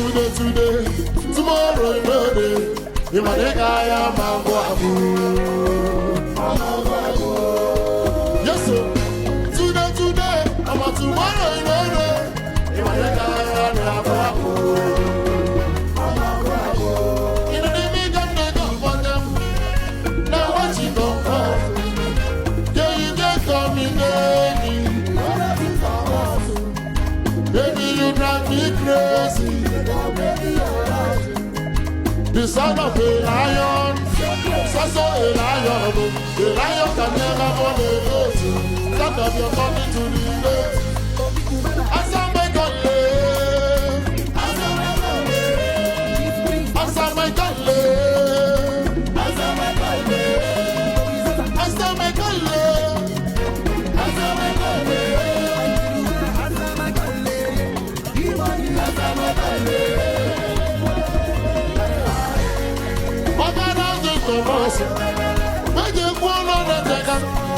today, tomorrow you know day. You want to guy I'm yes sir. Today, I'm a tomorrow you know day. You want to guy I'm in the name of the God for them. Now what you don't call? Yeah, you just call me baby. Baby, you drive me crazy. The son of a lion, so a lion can never run away. Stand up your body to the left. I saw my God live. I saw my God live. I saw my God live. I saw my God live. I saw my God live. I saw my God live. I saw my God live. Make you go on the